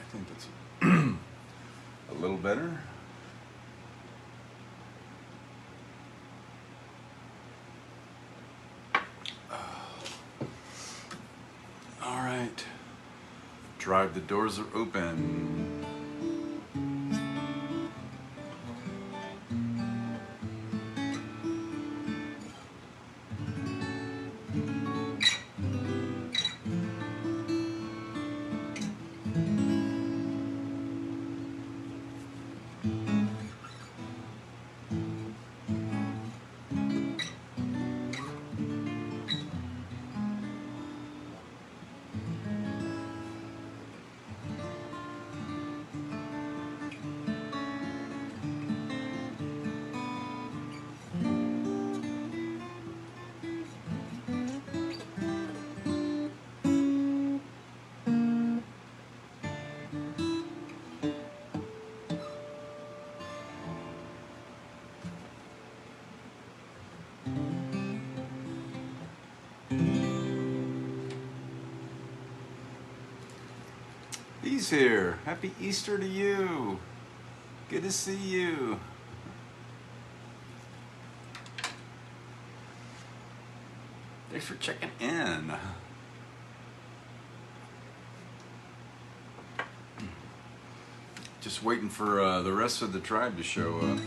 think that's a little better. All right. Drive, the doors are open. He's here. Happy Easter to you. Good to see you. Thanks for checking in. Just waiting for the rest of the tribe to show up.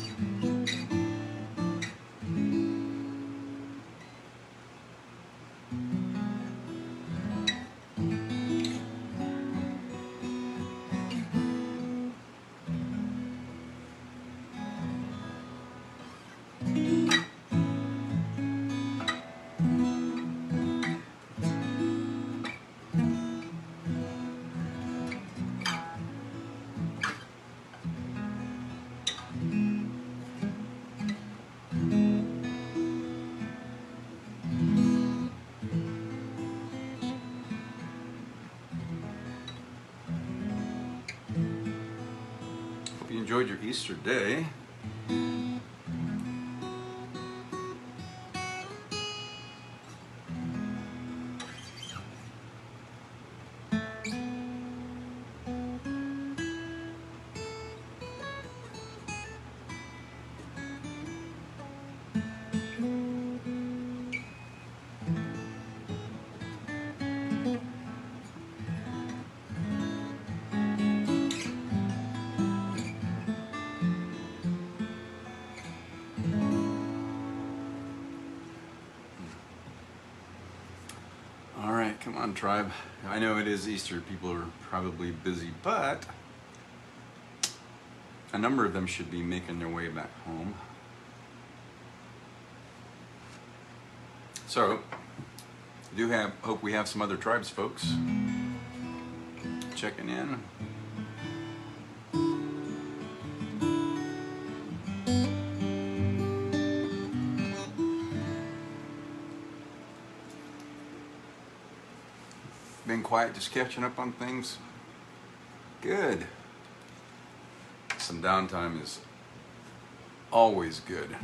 Enjoyed your Easter day. Come on, tribe. I know it is Easter. People are probably busy, but a number of them should be making their way back home. So, hope we have some other tribes folks checking in. Been quiet, just catching up on things. Good. Some downtime is always good.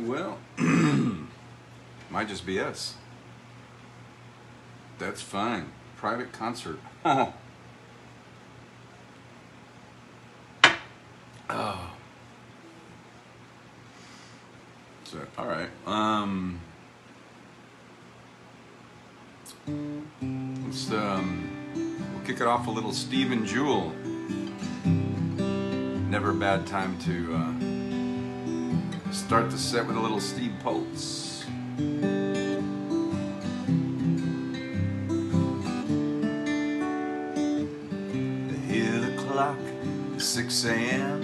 Well, might just be us. That's fine. Private concert. Oh. So, all right. We'll kick it off a little Stephen Jewell. Never a bad time to start the set with a little Steve Pulse. clock, 6 a.m.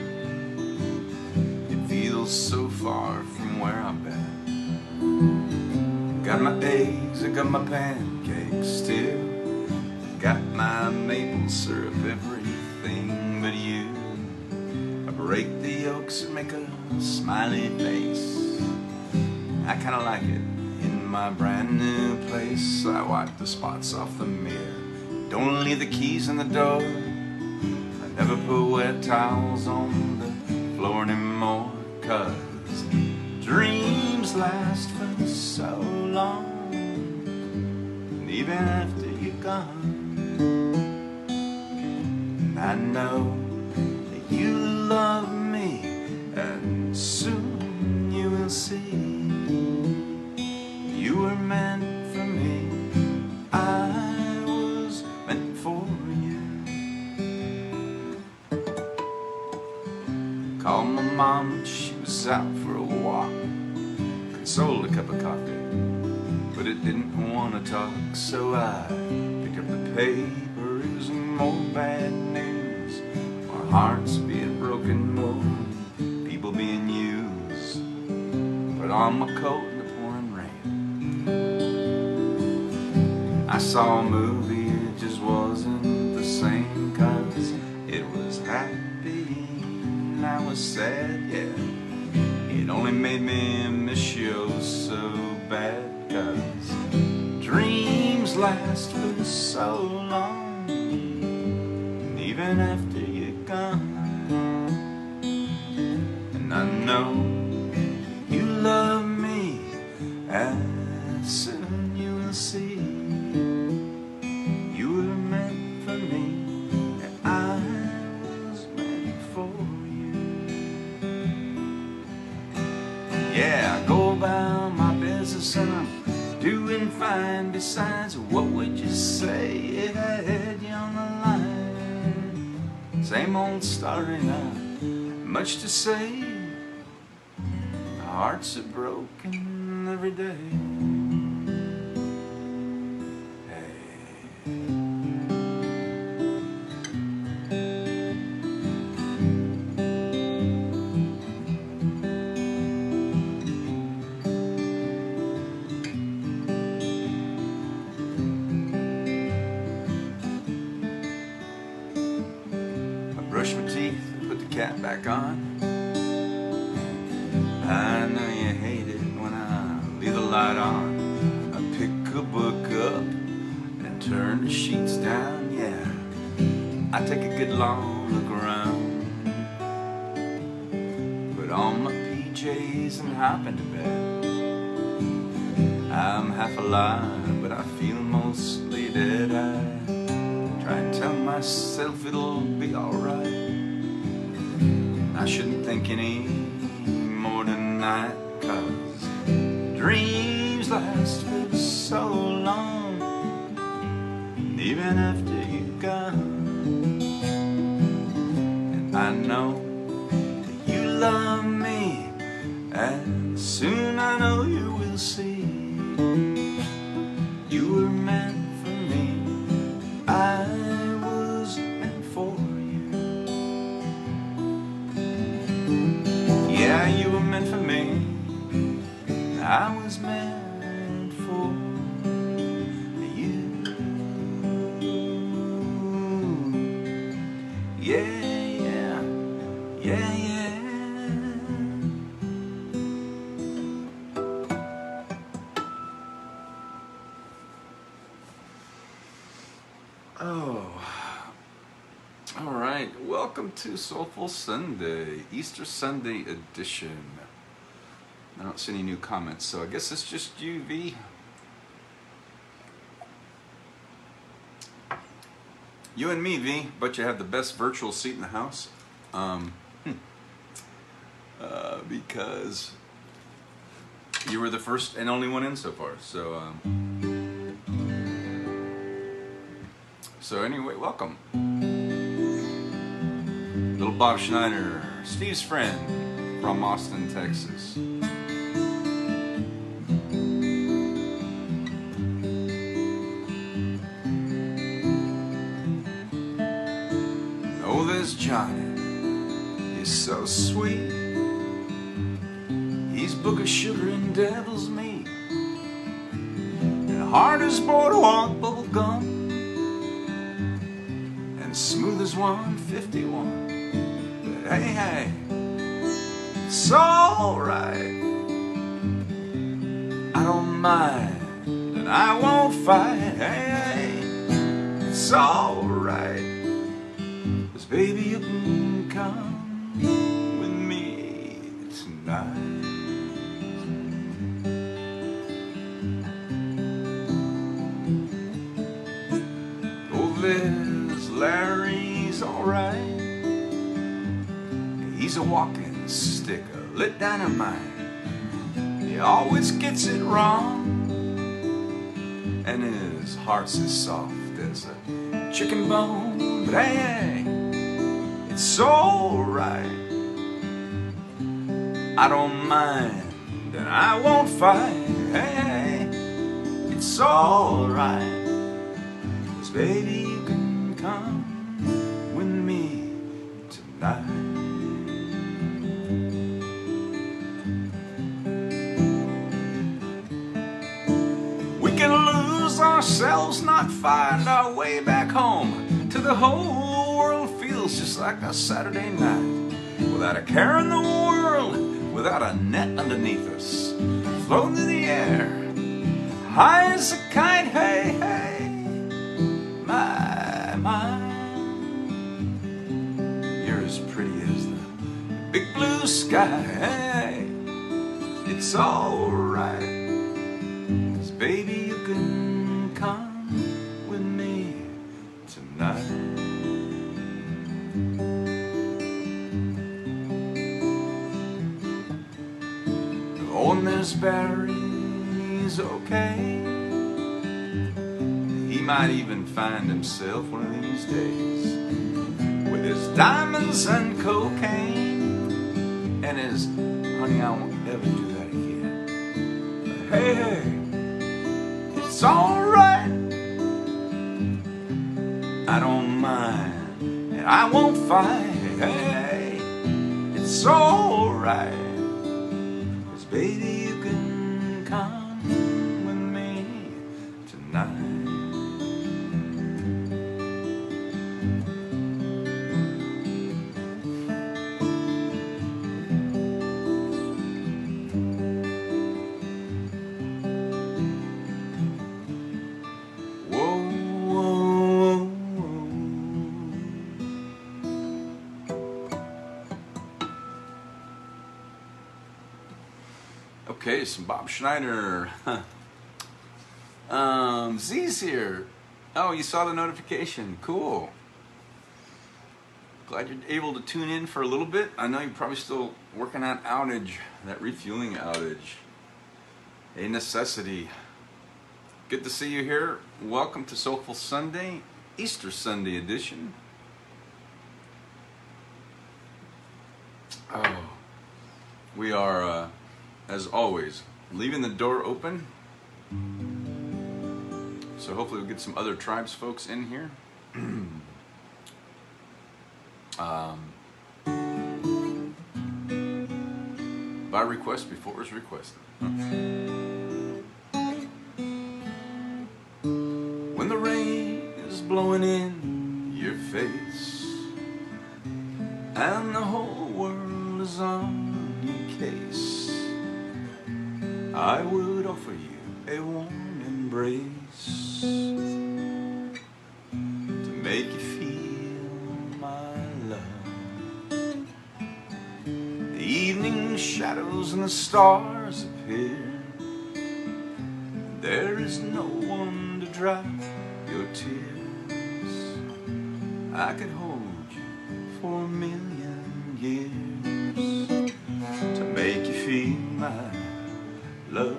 It feels so far from where I've been. Got my eggs, I got my pancakes too. Got my maple syrup, everything but you. I break the yolks and make a smiley face. I kinda like it in my brand new place. I wipe the spots off the mirror. Don't leave the keys in the door. I never put wet towels on the floor anymore. 'Cause dreams last for so long, and even after you're gone, I know that you love me, and soon you will see. You were meant for me, I was meant for you. Called my mom, she was out for a walk. Consoled a cup of coffee, but it didn't want to talk. So I picked up the paper, it was more bad news. More hearts being broken, more people being used. Put on my coat in the pouring rain. I saw a movie, it just wasn't the same. 'Cause it was happy and I was sad, yeah. It only made me miss you so bad. 'Cause dreams last for so long, and even after you're gone. And I know you love me, and soon you will see. You were meant for me, and I was meant for you. Yeah, I go about my business and I'm doing fine. Besides, what would you say if I had you on the line? Same old story, not much to say. Our hearts are broken every day. Brush my teeth, put the cap back on. I know you hate it when I leave the light on. I pick a book up and turn the sheets down, yeah. I take a good long look around. Put on my PJs and hop into bed. I'm half alive, but I feel mostly dead. I try and tell myself it'll be alright. I shouldn't think any more tonight. 'Cause dreams last for so long, and even after you're gone. And I know that you love me, and soon I know you will see. You were meant for me, I was meant for you. Yeah, you were meant for me, I was meant for you. Yeah, yeah, yeah, yeah. Oh, all right. Welcome to Soulful Sunday, Easter Sunday edition. I don't see any new comments, so I guess it's just you, V. You and me, V, but you have the best virtual seat in the house. Because you were the first and only one in so far. So anyway, welcome. Little Bob Schneider, Steve's friend from Austin, Texas. Oh, is Johnny. He's so sweet. He's book of sugar and devil's meat, and hard as boardwalk bubble gum, and smooth as 151. But hey, hey, it's alright. I don't mind, and I won't fight. Hey, hey, it's alright. 'Cause baby, you can come with me tonight. Liz, Larry's alright. He's a walking stick of lit dynamite. He always gets it wrong, and his heart's as soft as a chicken bone. But hey, it's alright. I don't mind, and I won't fight. Hey, it's alright. Baby, you can come with me tonight. We can lose ourselves, not find our way back home, till the whole world feels just like a Saturday night, without a care in the world, without a net underneath us, floating in the air, high as a kite. Hey, hey, my, you're as pretty as the big blue sky. Hey, it's alright, 'cause baby, you can come with me tonight. Oh, and there's Barry's okay. He might even find himself one of these days with his diamonds and cocaine and his honey, I won't ever do that again. But hey, hey, it's alright. I don't mind, and I won't fight. Hey, it's alright. 'Cause baby, you can come with me tonight. Okay, some Bob Schneider. Z's here. Oh, you saw the notification. Cool. Glad you're able to tune in for a little bit. I know you're probably still working on outage, that refueling outage. A necessity. Good to see you here. Welcome to Soulful Sunday, Easter Sunday edition. Oh, we are, as always, leaving the door open. So hopefully we'll get some other tribes folks in here. By request before it was requested. When the rain is blowing in your face and the whole world is on your case, I would offer you a warm embrace to make you feel my love. The evening shadows and the stars appear, and there is no one to dry your tears. I could hold you for 1,000,000 years to make you feel my love.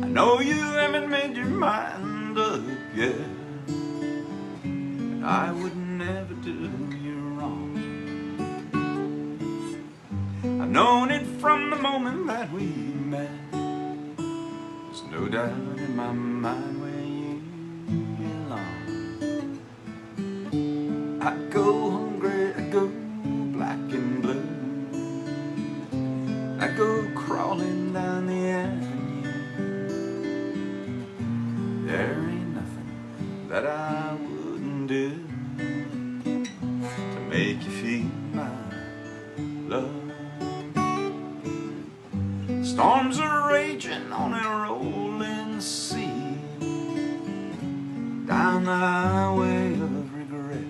I know you haven't made your mind up yet, and I would never do you wrong. I've known it from the moment that we met. There's no doubt in my mind where you belong. There ain't nothing that I wouldn't do to make you feel my love. Storms are raging on a rolling sea, down the highway of regret.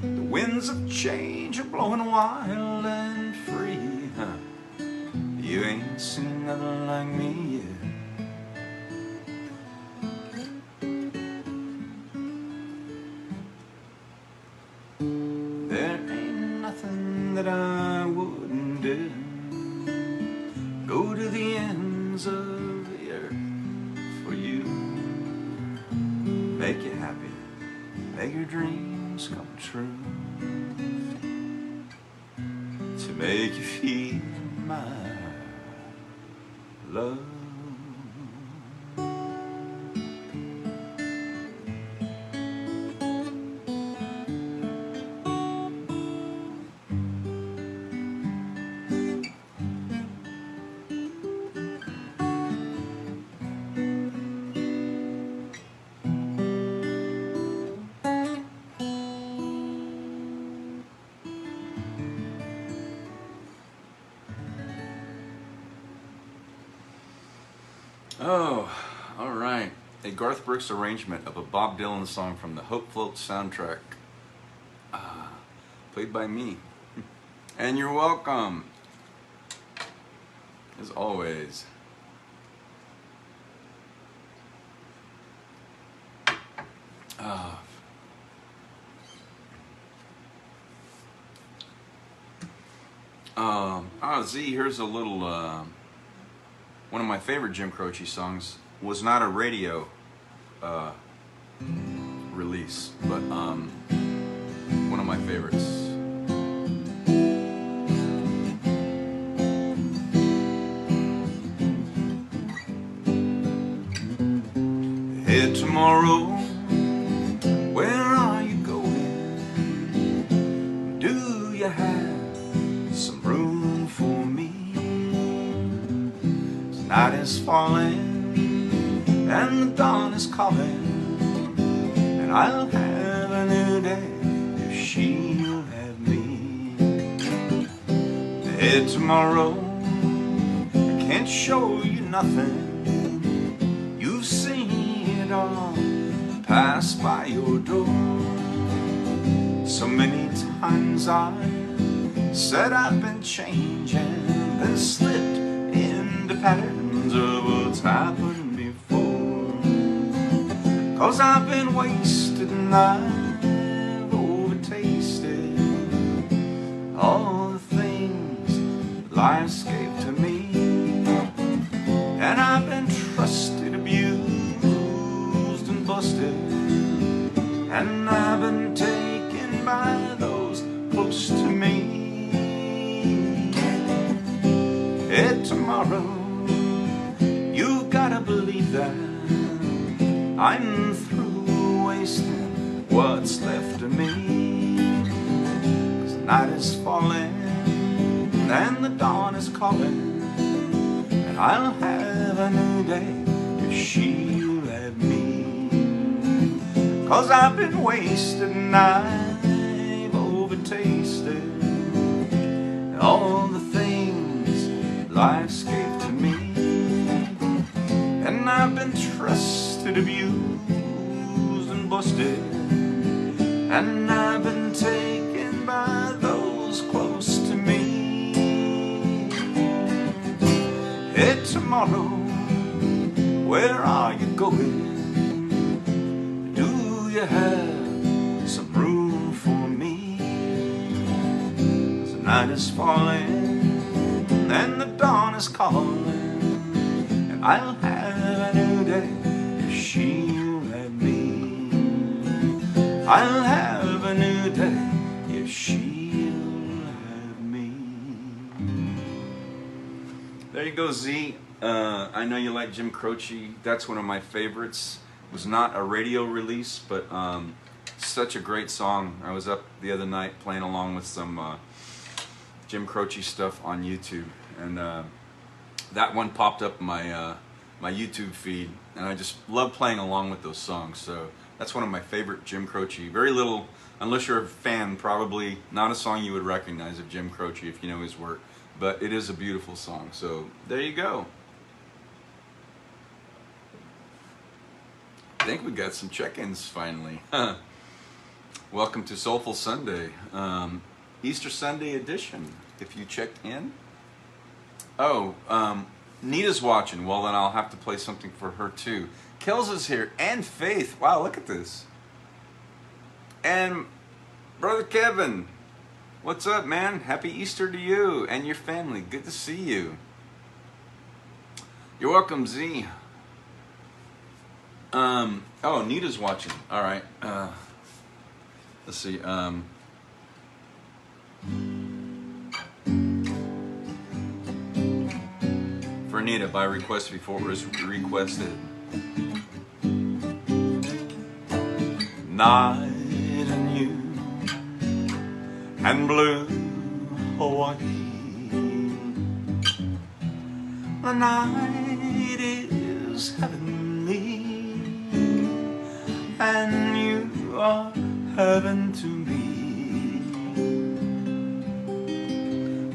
The winds of change are blowing wild and free. You ain't seen nothing like me yet. There ain't nothing that I wouldn't do. Go to the ends of the earth for you. Make you happy, make your dreams come true, to make you feel my love. Oh, all right. A Garth Brooks arrangement of a Bob Dylan song from the Hope Float soundtrack, played by me. And you're welcome, as always. Z, here's a little, one of my favorite Jim Croce songs. Was not a radio release, but one of my favorites. Hey, tomorrow, where are you going? Do you have some room for me? Night is falling and the dawn is calling, and I'll have a new day if she'll have me. Hey, tomorrow, I can't show you nothing. You've seen it all pass by your door. So many times I said I've been changing, then slipped into patterns of what's happened before. 'Cause I've been wasted and I've overtasted all the things life gave to me. And I've been trusted, abused and busted, and I've been taken by those close to me. Hey, tomorrow, you gotta believe that I'm through wasting what's left of me. 'Cause the night is falling and the dawn is calling, and I'll have a new day if she'll have me. 'Cause I've been wasted and I've overtasted all the things life gave to me. And I've been trusted, abused and busted, and I've been taken by those close to me. Hey, tomorrow, where are you going? Do you have some room for me? 'Cause the night is falling and the dawn is calling, and I'll have a new day if she'll have me. I'll have a new day if she'll have me. There you go, Z. I know you like Jim Croce. That's one of my favorites. It was not a radio release, but such a great song. I was up the other night playing along with some Jim Croce stuff on YouTube, and that one popped up my my YouTube feed, and I just love playing along with those songs. So that's one of my favorite Jim Croce. Very little, unless you're a fan, probably not a song you would recognize of Jim Croce if you know his work, but it is a beautiful song. So there you go. I think we got some check-ins finally. Welcome to Soulful Sunday, Easter Sunday edition. If you checked in. Oh, Nita's watching. Well, then I'll have to play something for her too. Kells is here, and Faith. Wow, look at this. And Brother Kevin, what's up, man? Happy Easter to you and your family. Good to see you. You're welcome, Z. Oh, Nita's watching. All right. Let's see. For Nita, by request before it was requested. Night and you and blue Hawaii. The night is heavenly, and you are heaven to me.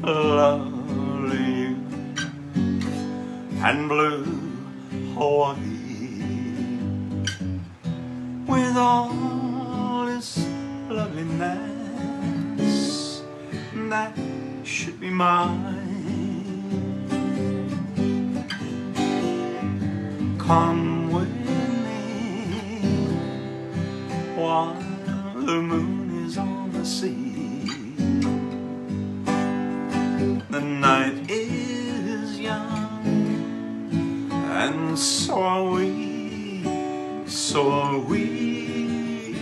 Lovely you and blue Hawaii, with all its loveliness that should be mine. Come with me while the moon is on the sea. The night is young, and so are we, so are we.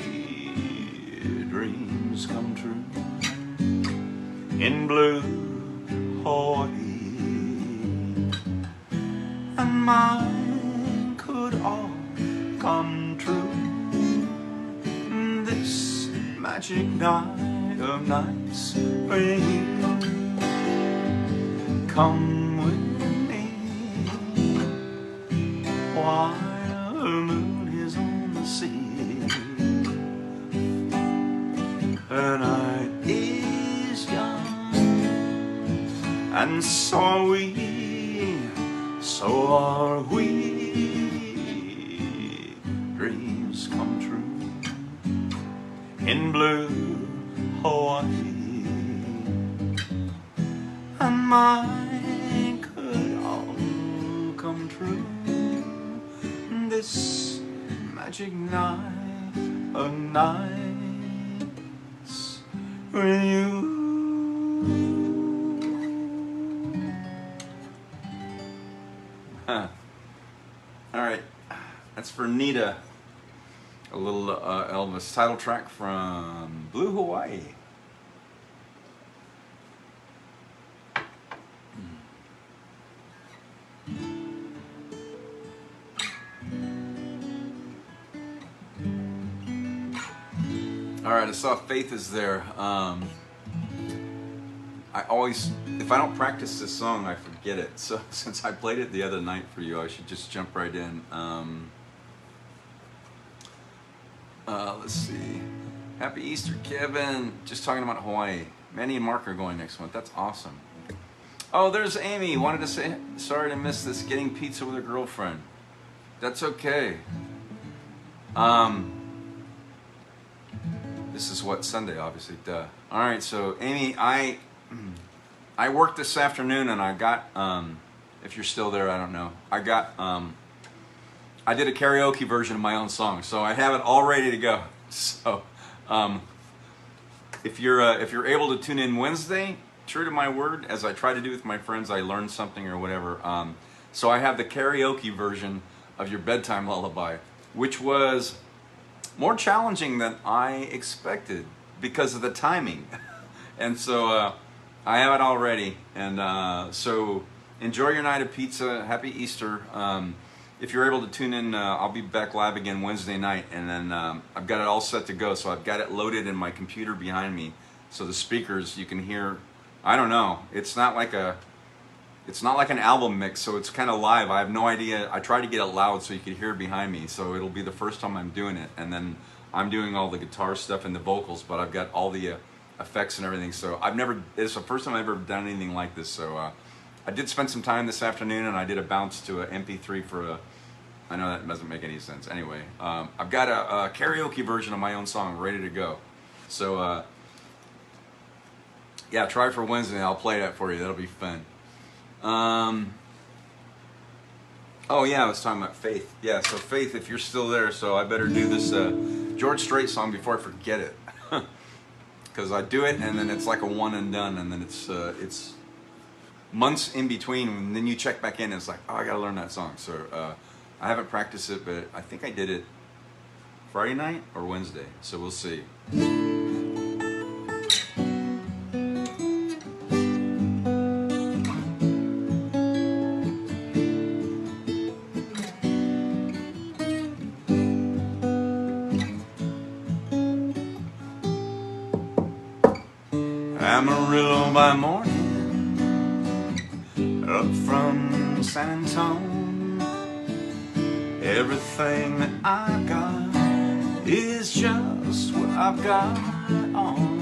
Dreams come true in blue Hawaii, and mine could all come true this magic night of nights for you. Come with me while the moon is on the sea. The night is young, and so are we, so are we. Dreams come true in blue Hawaii, and mine could all come true this magic night of nights with you. Huh. All right, that's for Nita. A little Elvis title track from Blue Hawaii. All right, I saw Faith is there. I always, if I don't practice this song, I forget it. So since I played it the other night for you, I should just jump right in. Let's see. Happy Easter, Kevin. Just talking about Hawaii. Manny and Mark are going next month. That's awesome. Oh, there's Amy. Wanted to say sorry to miss this. Getting pizza with her girlfriend. That's okay. This is what, Sunday, obviously. Duh. All right, so Amy, I worked this afternoon, and I got, if you're still there, I don't know. I did a karaoke version of my own song, so I have it all ready to go. So, if you're able to tune in Wednesday, true to my word, as I try to do with my friends, I learned something or whatever. So I have the karaoke version of Your Bedtime Lullaby, which was more challenging than I expected because of the timing. And so I have it all ready. And so enjoy your night of pizza. Happy Easter. If you're able to tune in, I'll be back live again Wednesday night. And then I've got it all set to go. So I've got it loaded in my computer behind me. So the speakers, you can hear, I don't know, it's not like a it's not like an album mix, so it's kind of live. I have no idea. I tried to get it loud so you could hear behind me, so it'll be the first time I'm doing it, and then I'm doing all the guitar stuff and the vocals, but I've got all the effects and everything. So it's the first time I've ever done anything like this. So I did spend some time this afternoon, and I did a bounce to an MP3 for a. I know that doesn't make any sense. Anyway, I've got a karaoke version of my own song ready to go. So yeah, try for Wednesday. I'll play that for you. That'll be fun. Oh yeah, I was talking about Faith. Yeah, so Faith, if you're still there, so I better do this George Strait song before I forget it, because I do it and then it's like a one and done, and then it's months in between, and then you check back in and it's like, oh, I gotta learn that song. So I haven't practiced it, but I think I did it Friday night or Wednesday, so we'll see. Amarillo by morning, up from San Antonio. Everything that I've got is just what I've got on.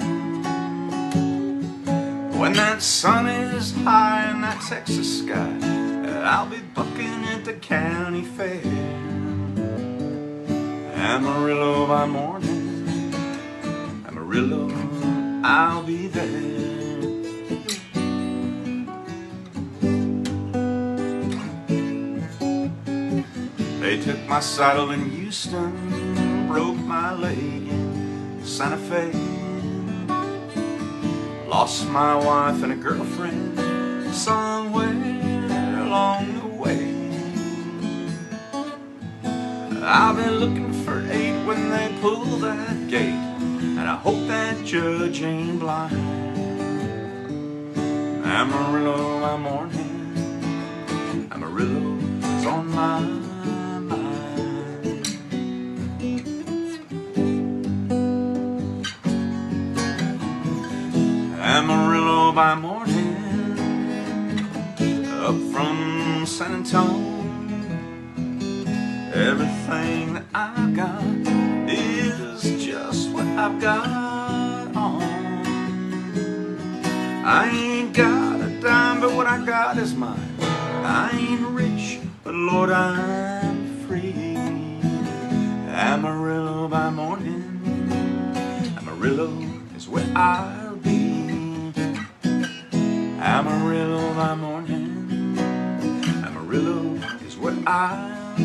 When that sun is high in that Texas sky, I'll be bucking at the county fair. Amarillo by morning, Amarillo, I'll be there. They took my saddle in Houston, broke my leg in Santa Fe, lost my wife and a girlfriend somewhere along the way. I've been looking for 8 when they pull that gate, and I hope that judge ain't blind. Amarillo by morning, Amarillo's on my mind. Amarillo by morning, up from San Antonio. Everything that I've got is just what I've got on. I ain't got a dime, but what I got is mine. I ain't rich, but Lord, I'm free. Amarillo by morning, Amarillo is where I'll be. Amarillo by morning, Amarillo is where I'll be.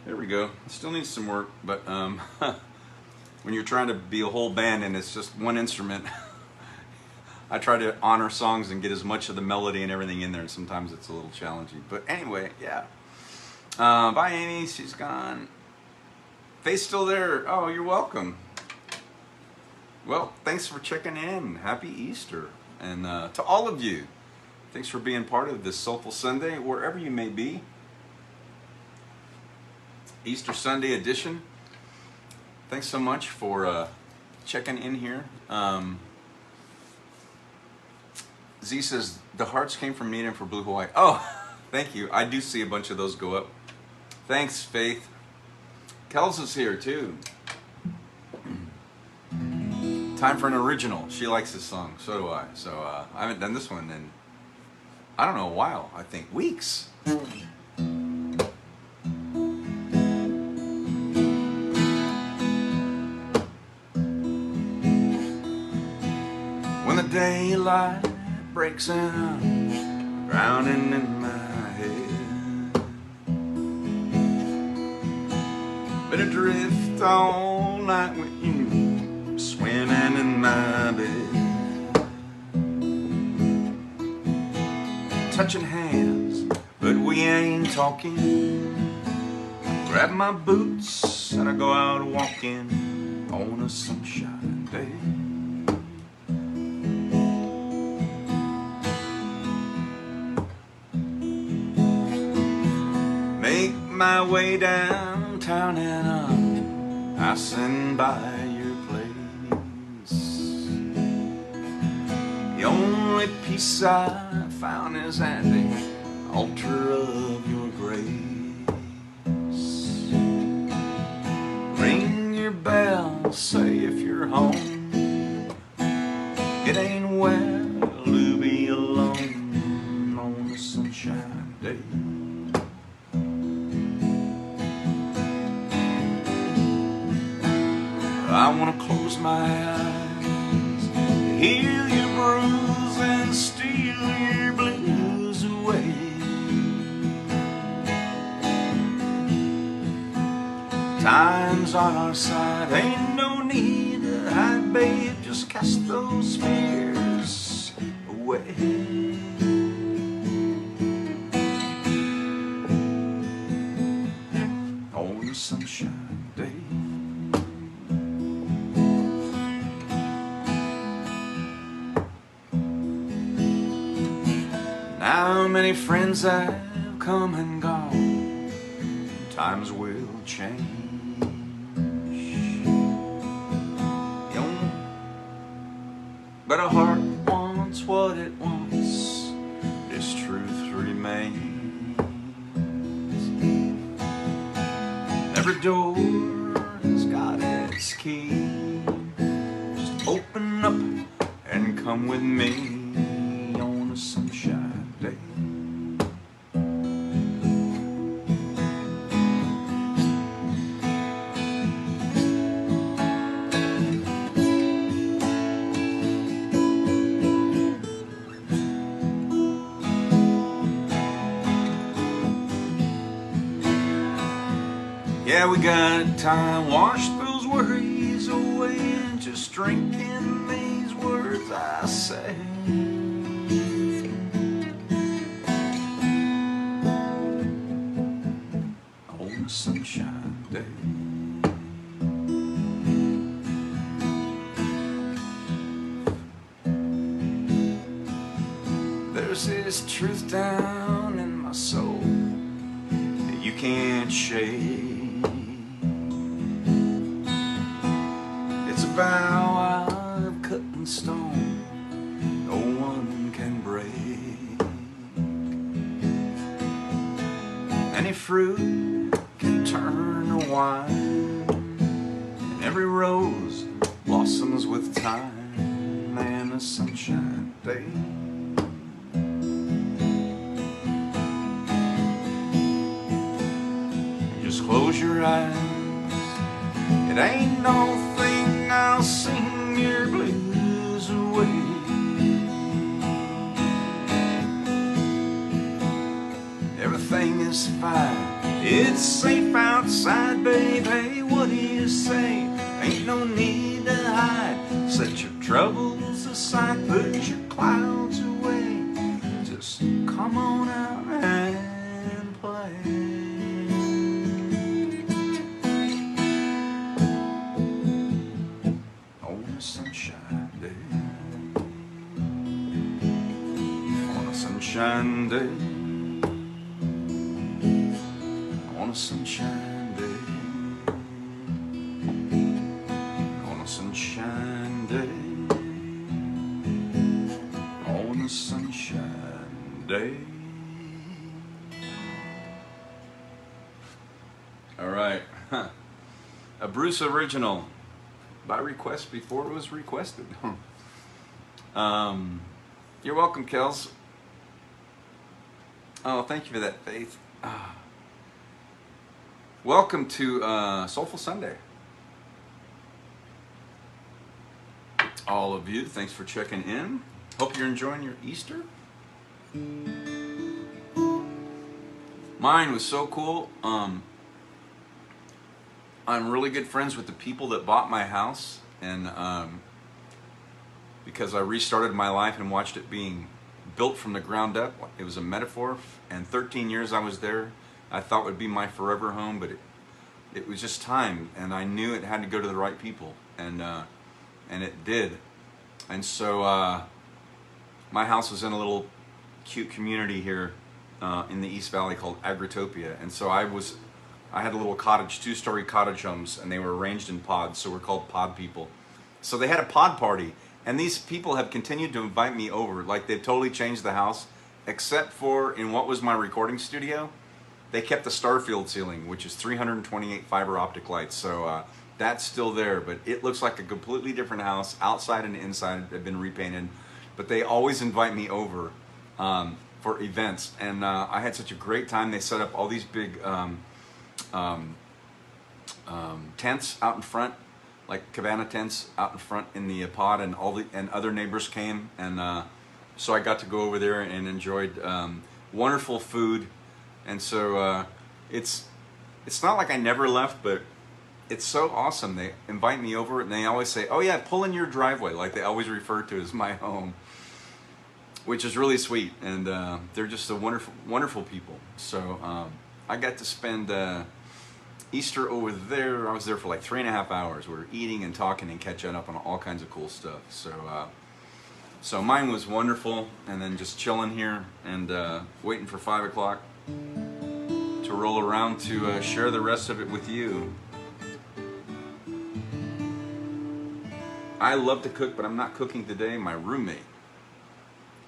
There we go. It still needs some work, but when you're trying to be a whole band and it's just one instrument, I try to honor songs and get as much of the melody and everything in there, and sometimes it's a little challenging. But anyway, yeah. Bye, Amy. She's gone. Faith's still there. Oh, you're welcome. Well, thanks for checking in. Happy Easter. And to all of you, thanks for being part of this Soulful Sunday, wherever you may be. Easter Sunday edition. Thanks so much for checking in here. Z says, the hearts came from Needham for Blue Hawaii. Oh, thank you. I do see a bunch of those go up. Thanks, Faith. Kels is here, too. Time for an original. She likes this song. So do I. So I haven't done this one in, I don't know, a while. I think weeks. When the daylight breaks in, drowning in my head, been adrift all night with you, swimming in my bed, touching hands, but we ain't talking. Grab my boots and I go out walking on a sunshine day. Make my way downtown and I'm passing by your place. The only peace I found is at the altar of your grace. Ring your bell, say if you're home. It ain't well to be alone on a sunshine day. I wanna close my eyes, heal your bruise and steal your blues away. Time's on our side, ain't no need to hide, babe, just cast those fears away. On a sunshine day. How many friends have come and gone, times will change. But a heart wants what it wants, this truth remains. Every door has got its key, just open up and come with me on a sunshine day. Yeah, we got time, wash those worries away and just drink in these words I say. On a sunshine day. There's this truth down in my soul that you can't shake. It's a vow I've cut in stone, no one can break. Any fruit can turn to wine, and every rose blossoms with time and a sunshine day. Just close your eyes, it ain't no thing, I'll sing your blues away. Everything is fine, it's safe outside, babe. Hey, what do you say? Ain't no need to hide. Set your troubles aside, put your clouds away. Just come on out and play. On a sunshine day. On a sunshine day. On a sunshine day. On a sunshine day. On a sunshine day. All right. A Bruce original by request before it was requested. You're welcome, Kels. Oh, thank you for that, Faith. Welcome to Soulful Sunday. All of you, thanks for checking in. Hope you're enjoying your Easter. Mine was so cool. I'm really good friends with the people that bought my house, and because I restarted my life and watched it being built from the ground up. It was a metaphor, and 13 years I was there. I thought would be my forever home, but it was just time, and I knew it had to go to the right people. And and it did. And so my house was in a little cute community here in the East Valley called Agritopia, and so I had a little cottage, 2-story cottage homes, and they were arranged in pods, so we're called pod people. So they had a pod party, and these people have continued to invite me over. Like, they've totally changed the house, except for in what was my recording studio, they kept the Starfield ceiling, which is 328 fiber optic lights. So that's still there, but it looks like a completely different house. Outside and inside have been repainted, but they always invite me over for events, and I had such a great time. They set up all these big tents out in front, like cabana tents out in front in the pod, and other neighbors came, and so I got to go over there and enjoyed wonderful food. And so it's not like I never left, but it's so awesome. They invite me over, and they always say, "Oh yeah, pull in your driveway," like they always refer to it as my home, which is really sweet. And they're just a wonderful people. So I got to spend Easter over there. I was there for like 3.5 hours. We were eating and talking and catching up on all kinds of cool stuff. So mine was wonderful, and then just chilling here and waiting for 5 o'clock to roll around to share the rest of it with you. I love to cook, but I'm not cooking today. My roommate,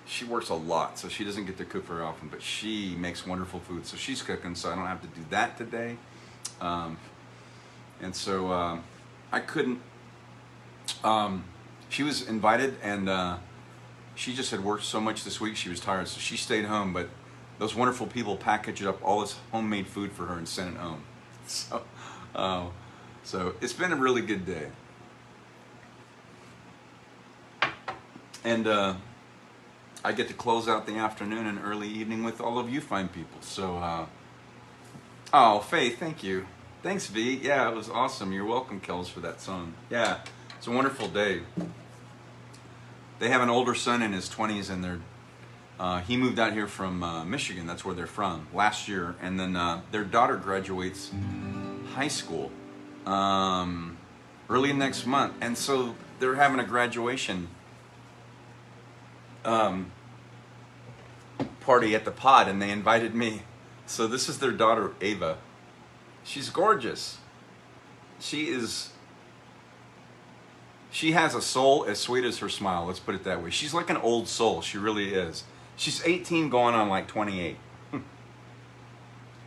she works a lot, so she doesn't get to cook very often, but she makes wonderful food, so she's cooking, so I don't have to do that today. And so I couldn't, she was invited, and she just had worked so much this week, she was tired, so she stayed home, but those wonderful people packaged up all this homemade food for her and sent it home. So it's been a really good day. And I get to close out the afternoon and early evening with all of you fine people. So, oh, Faith, thank you. Thanks, V. Yeah, it was awesome. You're welcome, Kels, for that song. Yeah, it's a wonderful day. They have an older son in his 20s, and he moved out here from Michigan. That's where they're from, last year. And then their daughter graduates high school early next month. And so they're having a graduation party at the pod, and they invited me. So this is their daughter, Ava. She's gorgeous. She has a soul as sweet as her smile, let's put it that way. She's like an old soul, she really is. She's 18 going on like 28.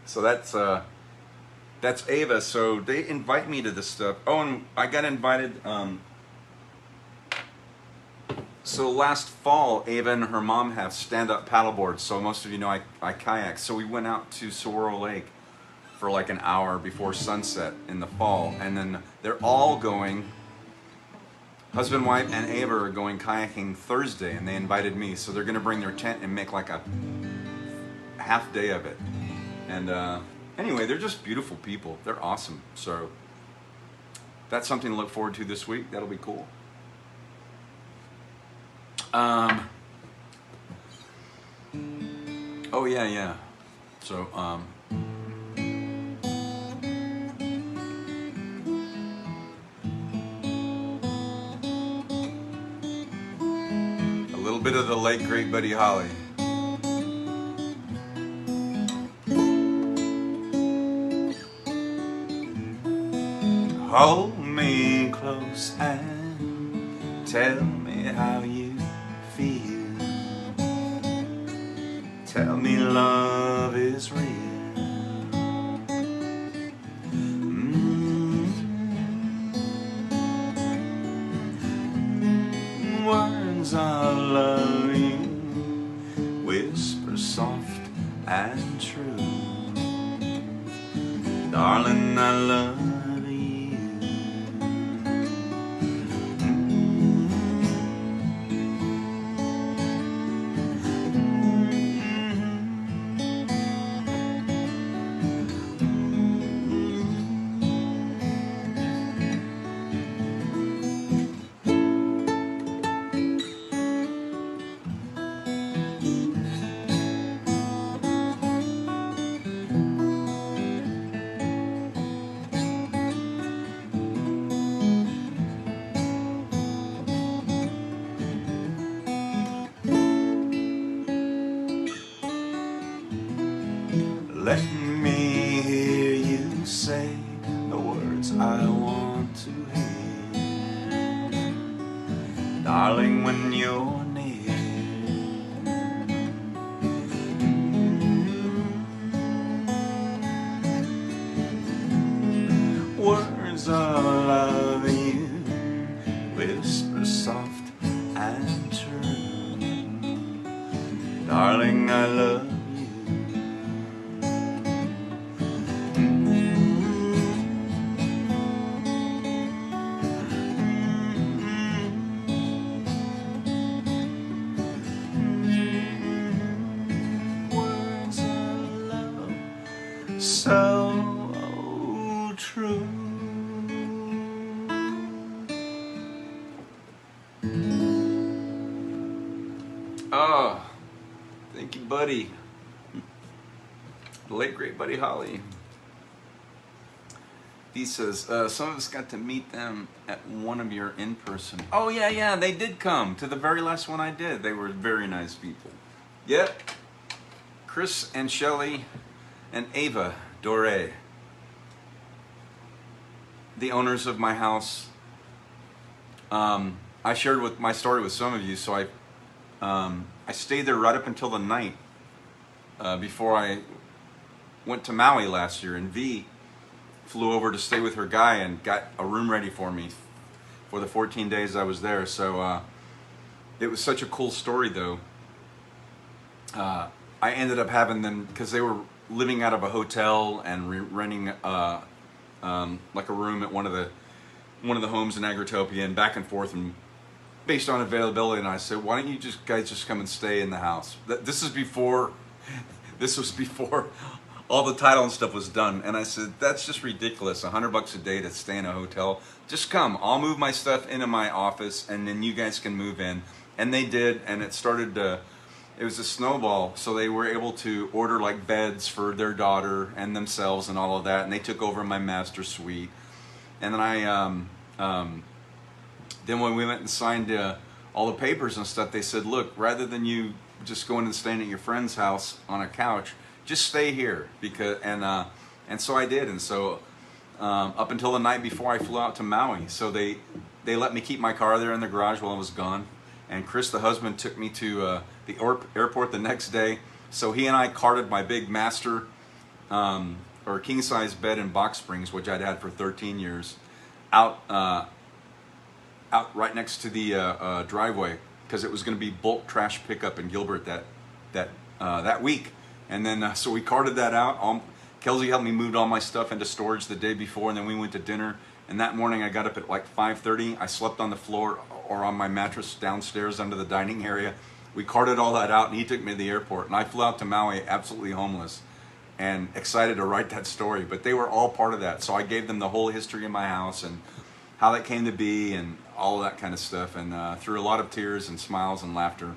So that's Ava. So they invite me to this stuff. Oh, and I got invited, so last fall, Ava and her mom have stand-up paddleboards. So most of you know I kayak. So we went out to Saguaro Lake for like an hour before sunset in the fall. And then they're all going, husband, wife, and Ava are going kayaking Thursday, and they invited me. So they're going to bring their tent and make like a half day of it. And anyway, they're just beautiful people. They're awesome. So that's something to look forward to this week. That'll be cool. Oh yeah. So a little bit of the late great Buddy Holly. Hold me close and tell me how you feel. Tell me love is real. Words of loving, whisper soft and true. Darling, I love you. Let me hear you say the words I want to hear, darling, when you're near. Words of love you whisper soft and true, darling, I love you. Words of love so true. Oh, thank you, Buddy. The late great Buddy Holly. He says, some of us got to meet them at one of your in-person. Oh, yeah, they did come to the very last one I did. They were very nice people. Yep. Chris and Shelley and Ava Dore, the owners of my house. I shared with my story with some of you, so I stayed there right up until the night before I went to Maui last year, and V flew over to stay with her guy and got a room ready for me for the 14 days I was there. So it was such a cool story, though. I ended up having them, because they were living out of a hotel and renting like a room at one of the homes in Agritopia, and back and forth, and based on availability. And I said, why don't you guys just come and stay in the house? This was before all the title and stuff was done. And I said, that's just ridiculous, $100 a day to stay in a hotel. Just come, I'll move my stuff into my office, and then you guys can move in. And they did, and it started to, it was a snowball. So they were able to order like beds for their daughter and themselves and all of that, and they took over my master suite. And then then when we went and signed all the papers and stuff, they said, look, rather than you just going and staying at your friend's house on a couch, just stay here. And so I did. And so up until the night before I flew out to Maui, so they let me keep my car there in the garage while I was gone. And Chris, the husband, took me to the airport the next day. So he and I carted my big master or king-size bed in Box Springs, which I'd had for 13 years, out right next to the driveway, because it was going to be bulk trash pickup in Gilbert that week. And then so we carted that out. Kelsey helped me move all my stuff into storage the day before, and then we went to dinner. And that morning I got up at like 5:30. I slept on the floor or on my mattress downstairs under the dining area. We carted all that out, and he took me to the airport. And I flew out to Maui absolutely homeless and excited to write that story. But they were all part of that. So I gave them the whole history of my house and how that came to be and all of that kind of stuff. And through a lot of tears and smiles and laughter.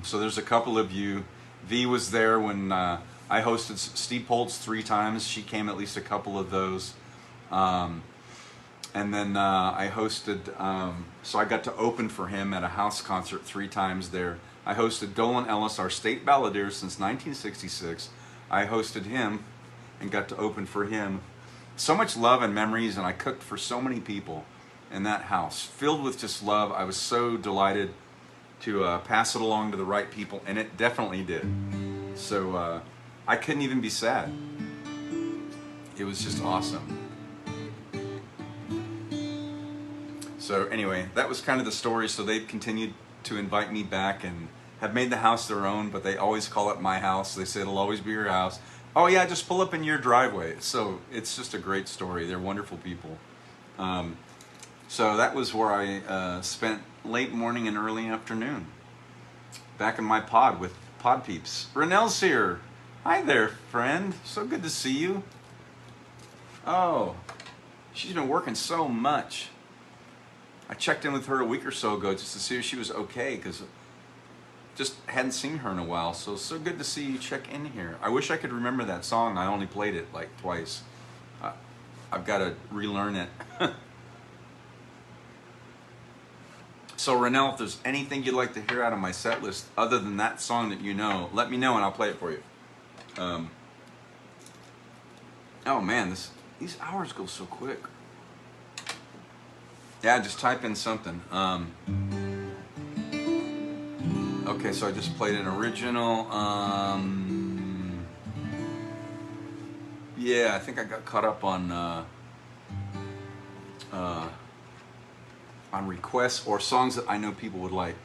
So there's a couple of you. V was there when I hosted Steve Poltz 3 times. She came at least a couple of those. And then I hosted, so I got to open for him at a house concert 3 times there. I hosted Dolan Ellis, our state balladeer since 1966. I hosted him and got to open for him. So much love and memories, and I cooked for so many people in that house, filled with just love. I was so delighted to pass it along to the right people, and it definitely did. So I couldn't even be sad. It was just awesome. So anyway, that was kind of the story. So they've continued to invite me back and have made the house their own, but they always call it my house. They say it'll always be your house. Oh yeah, just pull up in your driveway. So it's just a great story. They're wonderful people. So that was where I spent late morning and early afternoon. Back in my pod with Pod Peeps. Renell's here. Hi there, friend. So good to see you. Oh, she's been working so much. I checked in with her a week or so ago just to see if she was okay, because just hadn't seen her in a while. So good to see you check in here. I wish I could remember that song. I only played it like twice. I've got to relearn it. So Renell, if there's anything you'd like to hear out of my set list other than that song that you know, let me know and I'll play it for you. Oh man, these hours go so quick. Yeah, just type in something. Okay, so I just played an original. Yeah, I think I got caught up on requests or songs that I know people would like,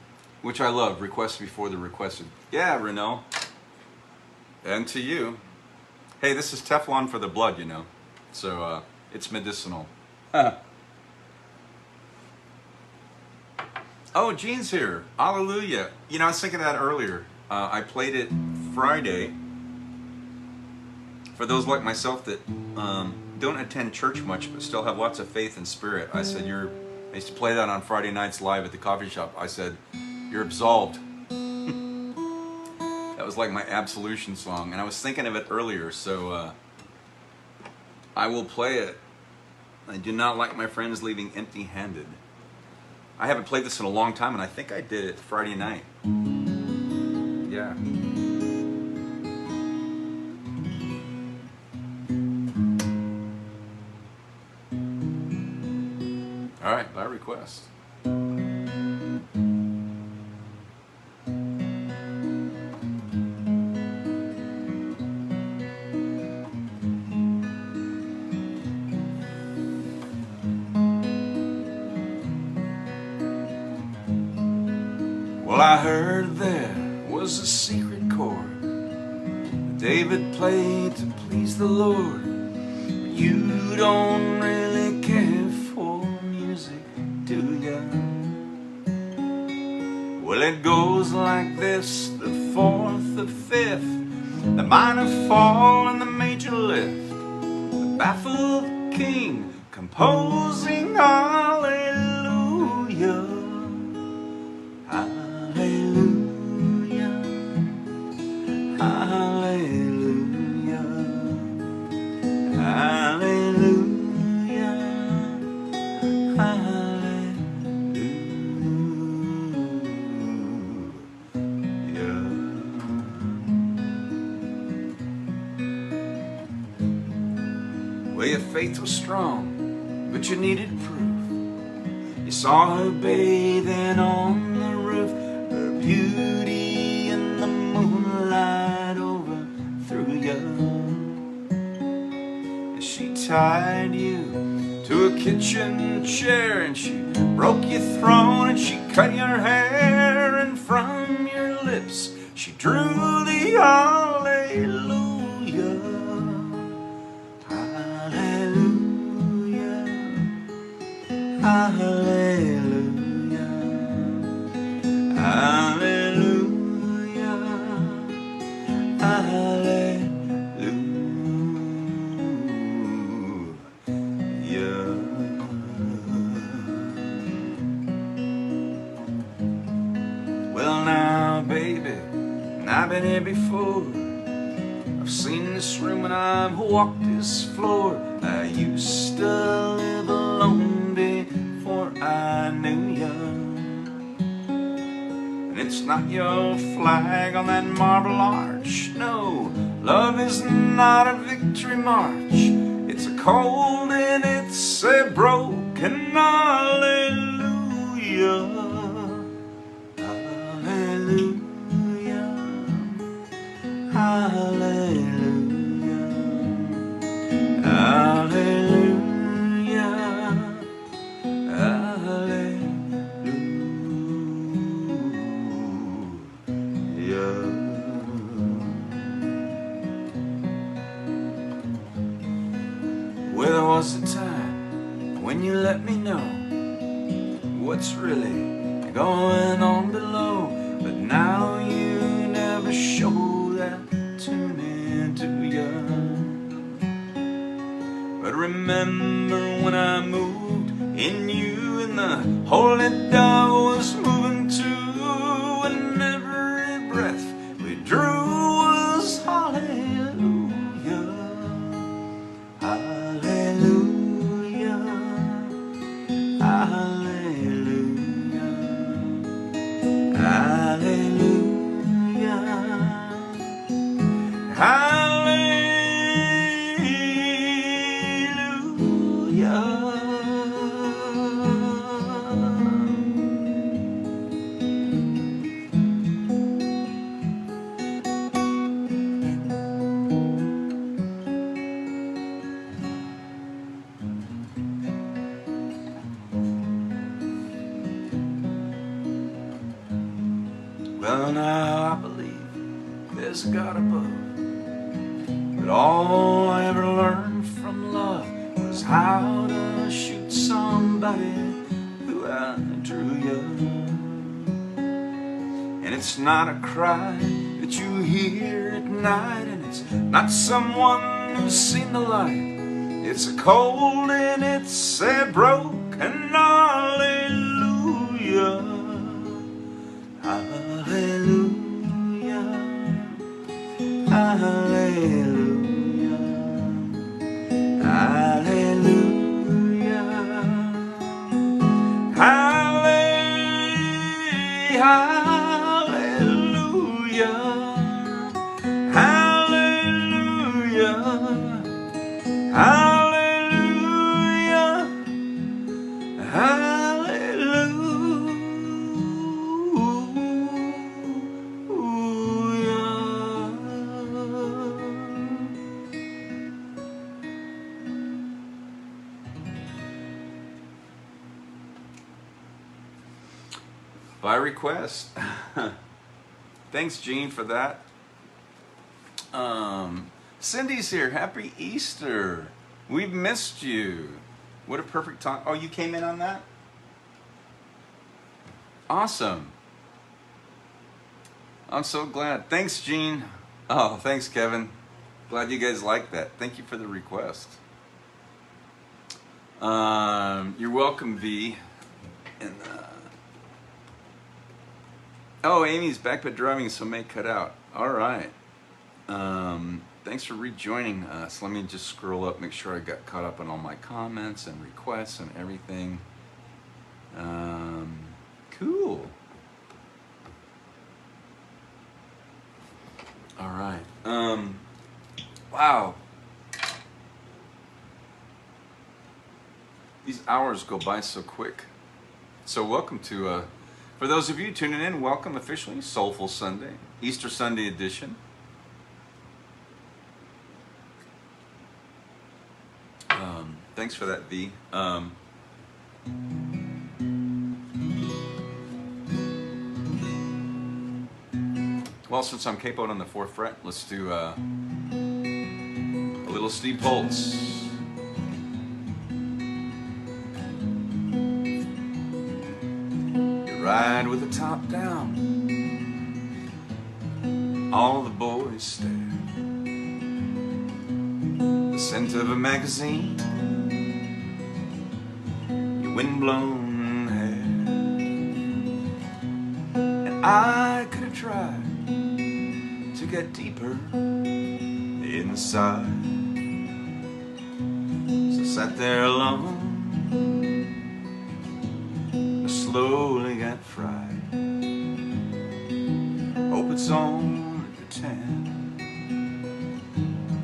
which I love. Requests before the requested. Yeah, Renault. And to you. Hey, this is Teflon for the blood, you know. So it's medicinal. Oh, Gene's here. Hallelujah. You know, I was thinking of that earlier. I played it Friday. For those like myself that don't attend church much but still have lots of faith and spirit, I said, I used to play that on Friday nights live at the coffee shop. I said, you're absolved. That was like my absolution song. And I was thinking of it earlier, so I will play it. I do not like my friends leaving empty-handed. I haven't played this in a long time, and I think I did it Friday night. Yeah. All right, by request. Well, I heard there was a secret chord that David played to please the Lord. But you don't really care for music, do ya? Well, it goes like this: the fourth, the fifth, the minor fall and the major lift, the baffled king composing hallelujah. Hallelujah, hallelujah, hallelujah, hallelujah. Well, your faith was strong, but you needed proof. You saw her bathing on the roof, her beauty in the moonlight overthrew you. And she tied you to a kitchen chair, and she broke your throne, and she cut your hair, and from your lips she drew the hallelujah. Hallelujah, hallelujah, hallelujah, hallelujah. Well now, baby, and I've been here before. I've seen this room and I've walked this floor. I used to live alone before I knew you. And it's not your flag on that marble arch. No, love is not a victory march. It's a cold and it's a broken hallelujah. Hallelujah, hallelujah, hallelujah, hallelujah. Well, there was a time when you let me know what's really going on below, but now you never show that to me, do ya? But remember when I moved in you, and the holy dove was moving too, and every breath we drew was hallelujah, hallelujah, hallelujah, hallelujah, hallelujah. there's a God above. But all I ever learned from love was how to shoot somebody who outdrew you. And it's not a cry that you hear at night, and it's not someone who's seen the light. It's a cold and it's a broken hallelujah. Hallelujah. Hallelujah. Hallelujah. Hallelujah. Hallelujah. Hallelujah. By request. Thanks, Gene, for that. Cindy's here. Happy Easter. We've missed you. What a perfect time. Oh, you came in on that? Awesome. I'm so glad. Thanks, Gene. Oh, thanks, Kevin. Glad you guys like that. Thank you for the request. You're welcome, V. And oh, Amy's backpedal driving, so may cut out. All right. Thanks for rejoining us. Let me just scroll up, make sure I got caught up on all my comments and requests and everything. Cool. All right. Wow. These hours go by so quick. So welcome to, for those of you tuning in, welcome officially, Soulful Sunday, Easter Sunday edition. Thanks for that, V. Well, since I'm capoed on the 4th fret, let's do a little Steve Poltz. You ride with the top down, all the boys stare. The scent of a magazine, windblown hair, and I could have tried to get deeper inside. So I sat there alone, I slowly got fried. Hope it's only pretend,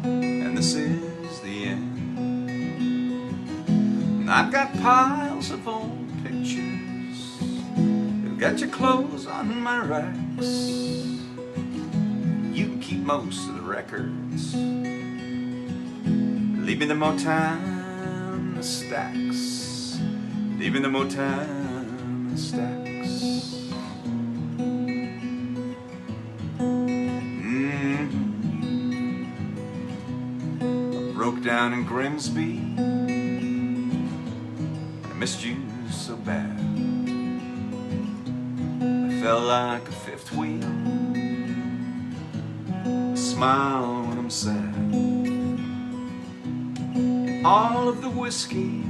and this is the end. I've got piles of old pictures, you've got your clothes on my racks. You can keep most of the records, leaving the Motown the stacks, leaving the Motown the stacks. I broke down in Grimsby, missed you so bad. I felt like a fifth wheel, I smile when I'm sad. And all of the whiskey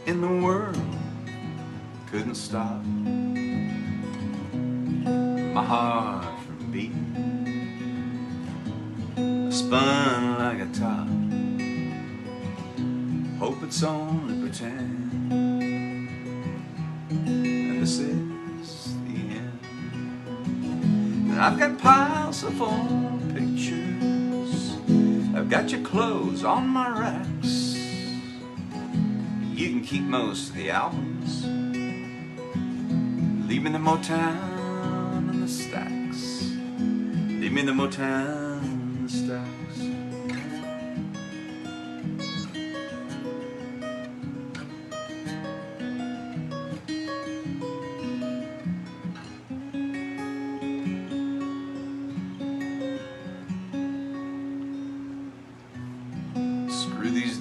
in the world couldn't stop my heart from beating. I spun like a top, hope it's only pretend, and this is the end. And I've got piles of old pictures, I've got your clothes on my racks. You can keep most of the albums, leaving the Motown and the stacks, leaving the Motown and the stacks.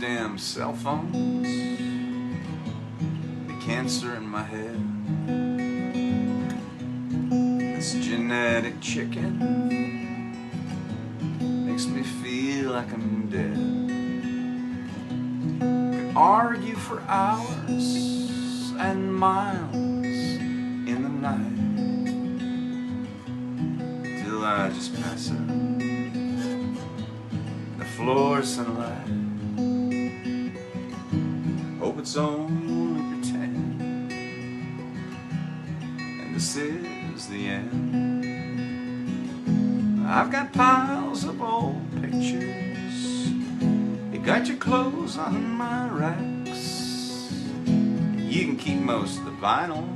damn cell phones, the cancer in my head, this genetic chicken makes me feel like I'm dead. Could argue for hours and miles in the night till I just pass out. The floor sunlight. Hope it's only pretend, and this is the end. I've got piles of old pictures. You got your clothes on my racks. You can keep most of the vinyl.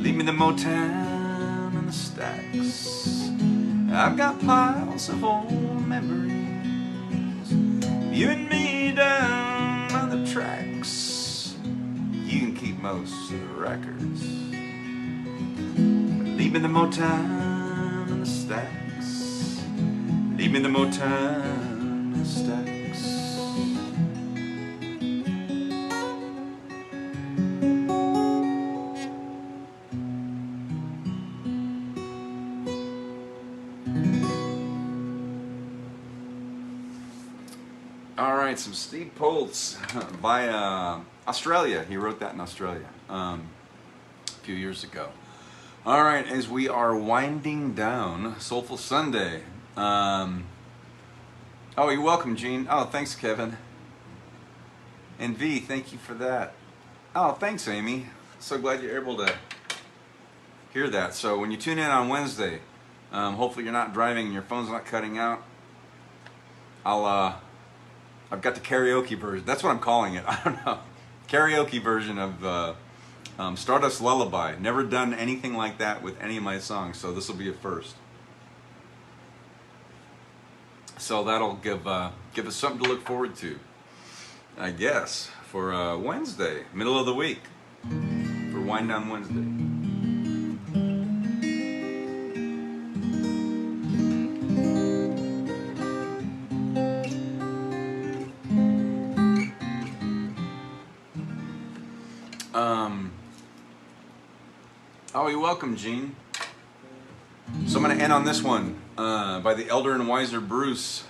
Leave me the Motown and the stacks. I've got piles of old memories. You and me down on the tracks. You can keep most of the records. Leave me the Motown and the stacks. Leave me the Motown and the stacks. Alright, some Steve Poltz by Australia. He wrote that in Australia a few years ago. Alright, as we are winding down Soulful Sunday. Oh, you're welcome, Gene. Oh, thanks, Kevin. And V, thank you for that. Oh, thanks, Amy. So glad you're able to hear that. So when you tune in on Wednesday, hopefully you're not driving and your phone's not cutting out. I've got the karaoke version. That's what I'm calling it. I don't know. Karaoke version of Stardust Lullaby. Never done anything like that with any of my songs, so this will be a first. So that'll give us something to look forward to, I guess, for Wednesday, middle of the week, for Wind Down Wednesday. Oh, you're welcome, Gene. So I'm going to end on this one by the Elder and Wiser Bruce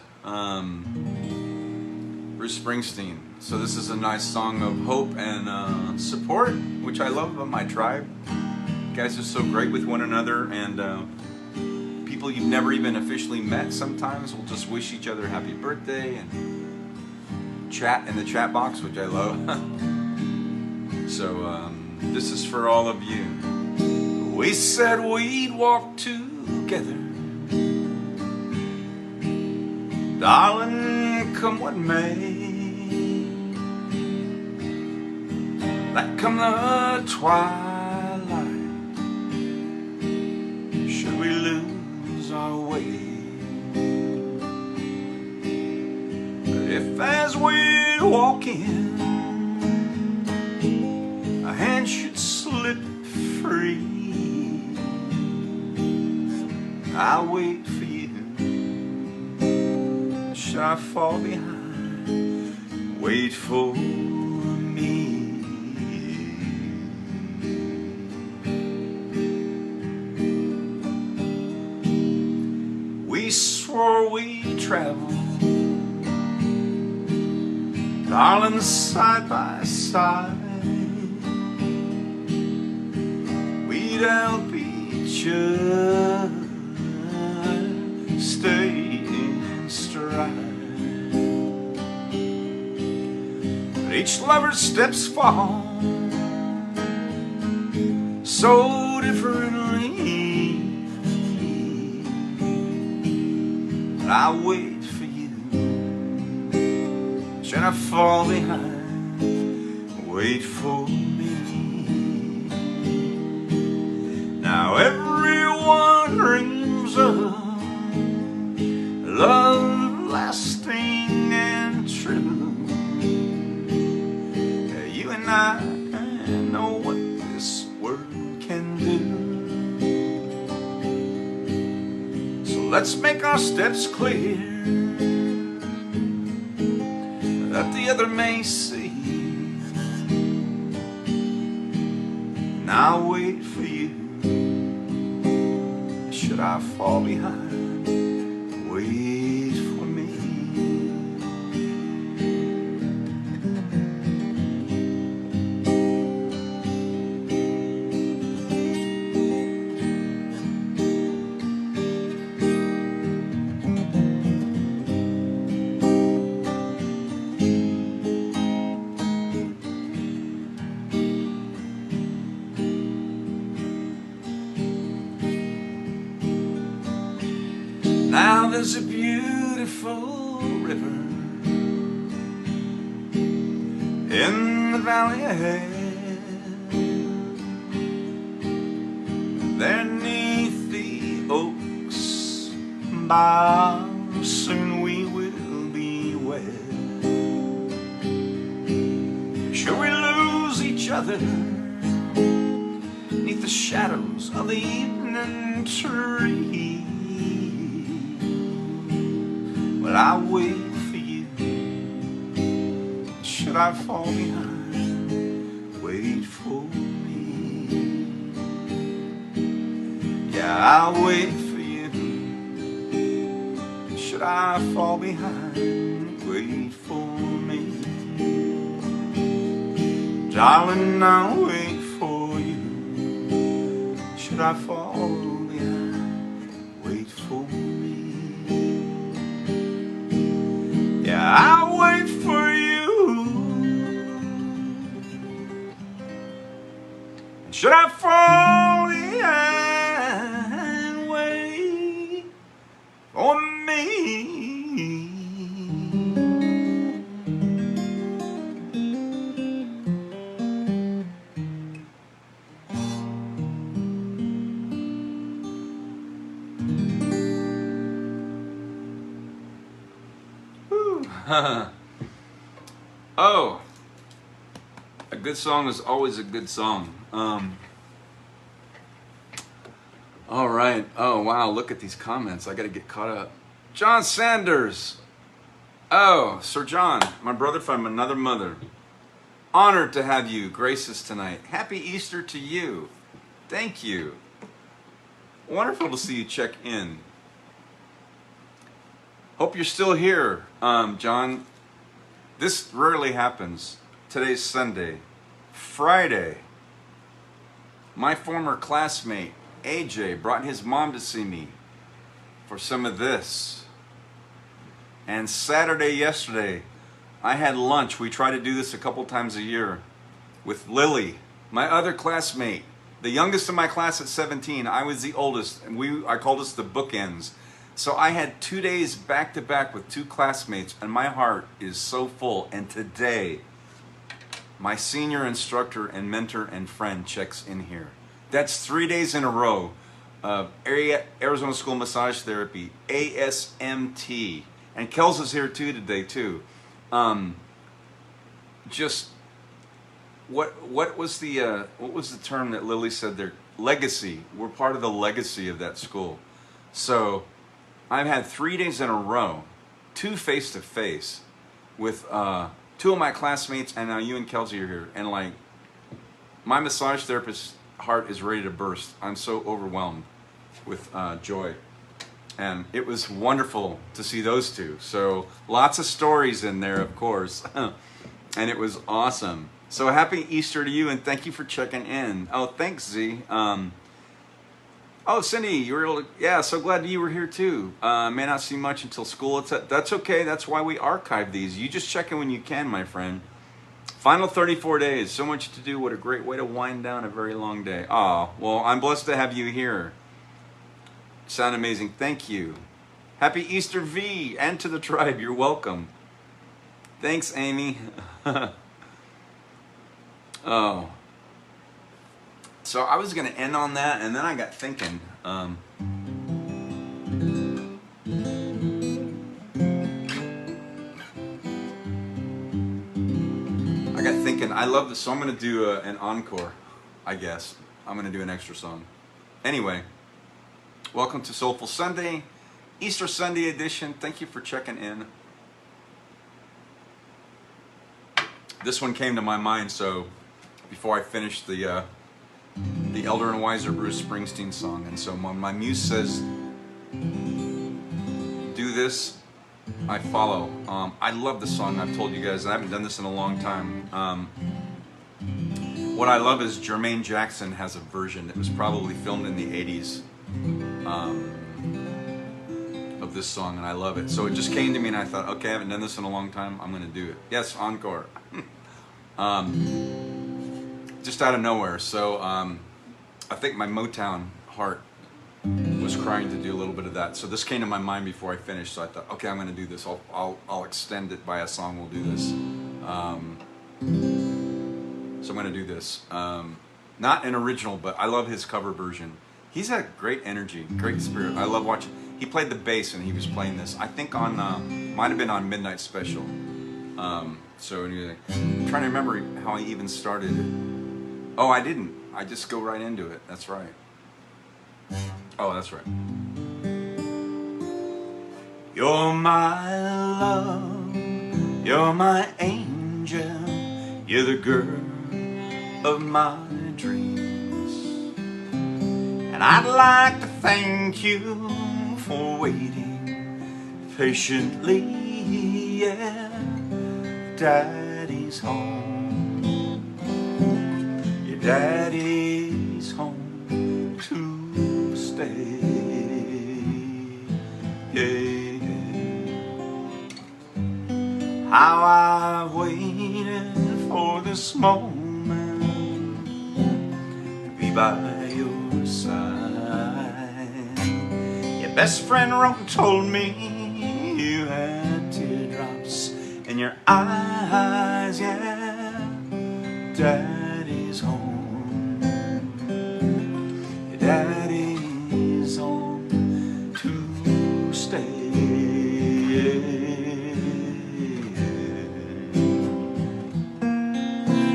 Springsteen. So this is a nice song of hope and support, which I love about my tribe. You guys are so great with one another, and people you've never even officially met sometimes will just wish each other happy birthday and chat in the chat box, which I love. So this is for all of you. We said we'd walk together, darling, come what may. Like come the twilight, should we lose our way. But if as we walk in, a hand should slip free, I'll wait for you. Should I fall behind? Wait for me. We swore we'd travel, darling, side by side. We'd help each other stay in stride. But each lover's steps fall so differently. But I'll wait for you. Should I fall behind? Wait for me. Now everyone dreams of love lasting and true. You and I know what this world can do. So let's make our steps clear that the other may see. And I'll wait for you. Should I fall behind, wait for me. Now there's a beautiful river in the valley ahead. There 'neath the oaks by soon we will be wed. Should we lose each other 'neath the shadows of the evening tree? But I'll wait for you. Should I fall behind, wait for me. Yeah, I'll wait for you. Should I fall behind, wait for me. Darling, I'll wait for you. Should I fall behind, wait for me. Yeah, I'll wait for you. Should I fall behind, wait for me. Oh, a good song is always a good song. All right. Oh, wow. Look at these comments. I got to get caught up. John Sanders. Oh, Sir John, my brother from another mother. Honored to have you grace us tonight. Happy Easter to you. Thank you. Wonderful to see you check in. Hope you're still here, John. This rarely happens. Today's Sunday. Friday, my former classmate, AJ, brought his mom to see me for some of this. And Saturday, yesterday, I had lunch. We try to do this a couple times a year with Lily, my other classmate, the youngest in my class at 17. I was the oldest, and I called us the bookends. So I had 2 days back to back with two classmates, and my heart is so full. And today, my senior instructor and mentor and friend checks in here. That's 3 days in a row of Arizona School of Massage Therapy, ASMT. And Kels is here too today too. Just what was the term that Lily said there? Legacy. We're part of the legacy of that school. So I've had 3 days in a row, 2 face-to-face with 2 of my classmates, and now you and Kelsey are here. And like, my massage therapist's heart is ready to burst. I'm so overwhelmed with joy. And it was wonderful to see those two. So lots of stories in there, of course. And it was awesome. So happy Easter to you, and thank you for checking in. Oh, thanks, Z. Oh, Cindy, you were able to, yeah, so glad you were here too. May not see much until school. That's okay. That's why we archive these. You just check in when you can, my friend. Final 34 days. So much to do. What a great way to wind down a very long day. Oh, well, I'm blessed to have you here. Sound amazing. Thank you. Happy Easter V, and to the tribe. You're welcome. Thanks, Amy. Oh. So I was going to end on that, and then I got thinking. I got thinking. I love this, so I'm going to do an encore, I guess. I'm going to do an extra song. Anyway, welcome to Soulful Sunday, Easter Sunday edition. Thank you for checking in. this one came to my mind, so before I finished the Elder and Wiser Bruce Springsteen song, and so when my muse says, do this, I follow. I love the song. I've told you guys I haven't done this in a long time. What I love is Jermaine Jackson has a version that was probably filmed in the 80s of this song, and I love it. So it just came to me and I thought, okay, I haven't done this in a long time, I'm going to do it. Yes, encore. Just out of nowhere. So I think my Motown heart was crying to do a little bit of that. So this came to my mind before I finished, so I thought, okay, I'm going to do this. I'll extend it by a song. We'll do this. So I'm going to do this. Not an original, but I love his cover version. He's had great energy, great spirit. I love watching. He played the bass and he was playing this. I think on, might have been on Midnight Special. So anyway, I'm trying to remember how I even started it. Oh, I didn't. I just go right into it. That's right. Oh, that's right. You're my love, you're my angel, you're the girl of my dreams, and I'd like to thank you for waiting patiently. Yeah, Daddy's home, your daddy's home to stay. Yeah, how I waited for this moment to be by your side. Your best friend wrote and told me you had teardrops in your eyes. Yeah, Daddy's home, your daddy's home to stay.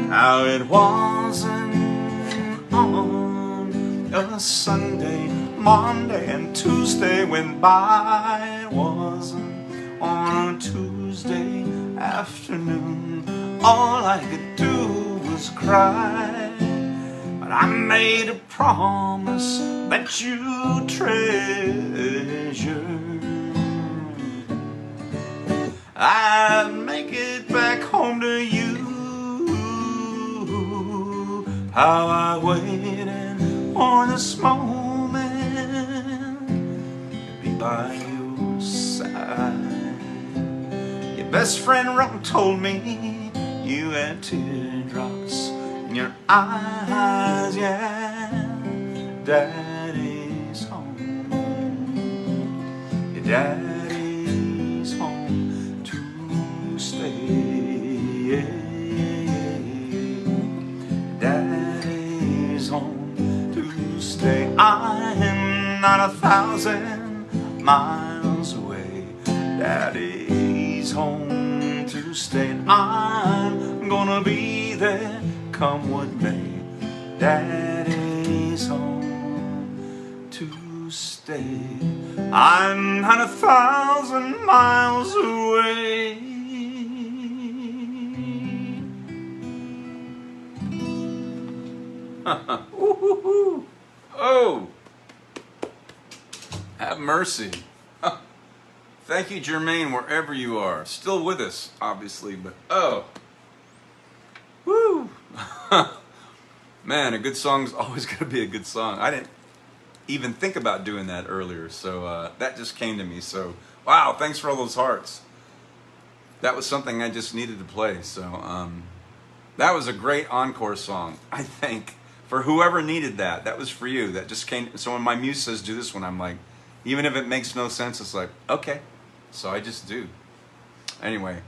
Now it wasn't on a Sunday, Monday and Tuesday went by. It wasn't on a Tuesday afternoon. All I could do was cry, but I made a promise that you treasure. I'd make it back home to you. How I waited for this moment to be by your side. Your best friend wrote and told me you had teardrops in your eyes. Yeah, Daddy's home, your daddy's home to stay. Daddy's home to stay. I'm not 1,000 miles away. Daddy's home to stay. I'm gonna be there come what may. Daddy's home to stay. I'm not 1,000 miles away. Oh, have mercy. Thank you, Jermaine, wherever you are. Still with us, obviously, but oh. Woo. Man, a good song's always going to be a good song. I didn't even think about doing that earlier, so that just came to me. So, wow, thanks for all those hearts. That was something I just needed to play. So, that was a great encore song, I think. For whoever needed that, that was for you. That just came. So when my muse says do this one, I'm like, even if it makes no sense, it's like, okay. So I just do. Anyway,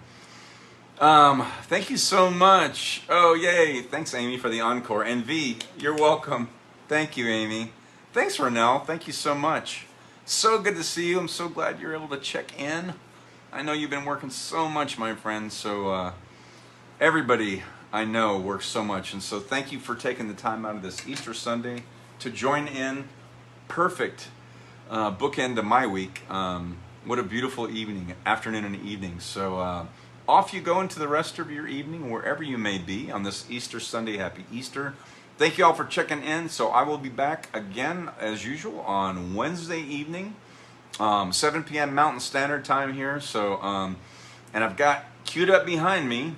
thank you so much. Oh, yay. Thanks, Amy, for the encore. And V, you're welcome. Thank you, Amy. Thanks, Ronell. Thank you so much. So good to see you. I'm so glad you're able to check in. I know you've been working so much, my friend. So everybody I know works so much, and so thank you for taking the time out of this Easter Sunday to join in. Perfect bookend to my week. What a beautiful evening, afternoon and evening. So off you go into the rest of your evening, wherever you may be on this Easter Sunday. Happy Easter. Thank you all for checking in. So I will be back again, as usual, on Wednesday evening, 7 p.m. Mountain Standard Time here. So, and I've got queued up behind me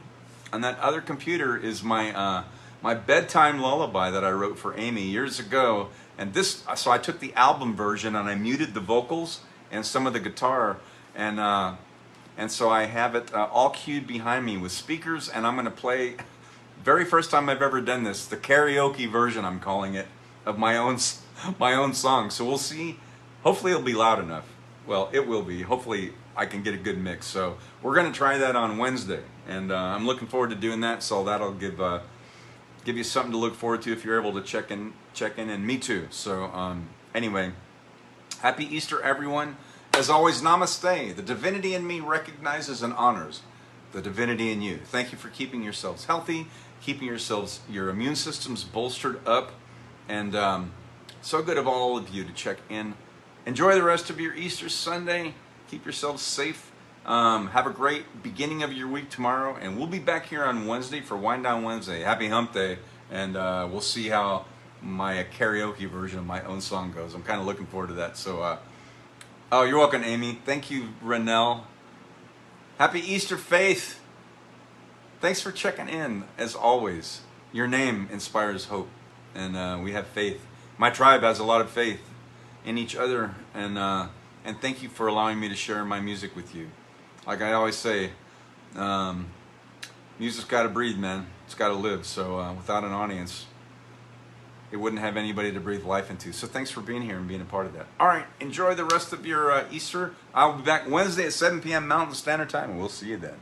on that other computer is my my bedtime lullaby that I wrote for Amy years ago. And this, so I took the album version and I muted the vocals and some of the guitar, and so I have it all queued behind me with speakers, and I'm going to play, very first time I've ever done this, the karaoke version, I'm calling it, of my own song. So we'll see. Hopefully it'll be loud enough. Well, it will be. Hopefully I can get a good mix. So we're going to try that on Wednesday, and I'm looking forward to doing that. So that'll give you something to look forward to if you're able to check in, and me too. So anyway, happy Easter, everyone. As always, namaste. The divinity in me recognizes and honors the divinity in you. Thank you for keeping yourselves healthy, keeping your immune systems bolstered up, and so good of all of you to check in. Enjoy the rest of your Easter Sunday. Keep yourselves safe. Have a great beginning of your week tomorrow, and we'll be back here on Wednesday for Wind Down Wednesday. Happy Hump Day, and we'll see how my karaoke version of my own song goes. I'm kind of looking forward to that. So, oh, you're welcome, Amy. Thank you, Renell. Happy Easter, Faith. Thanks for checking in, as always. Your name inspires hope, and we have faith. My tribe has a lot of faith in each other, and thank you for allowing me to share my music with you. Like I always say, music's got to breathe, man. It's got to live. So without an audience, it wouldn't have anybody to breathe life into. So thanks for being here and being a part of that. All right, enjoy the rest of your Easter. I'll be back Wednesday at 7 p.m. Mountain Standard Time, and we'll see you then.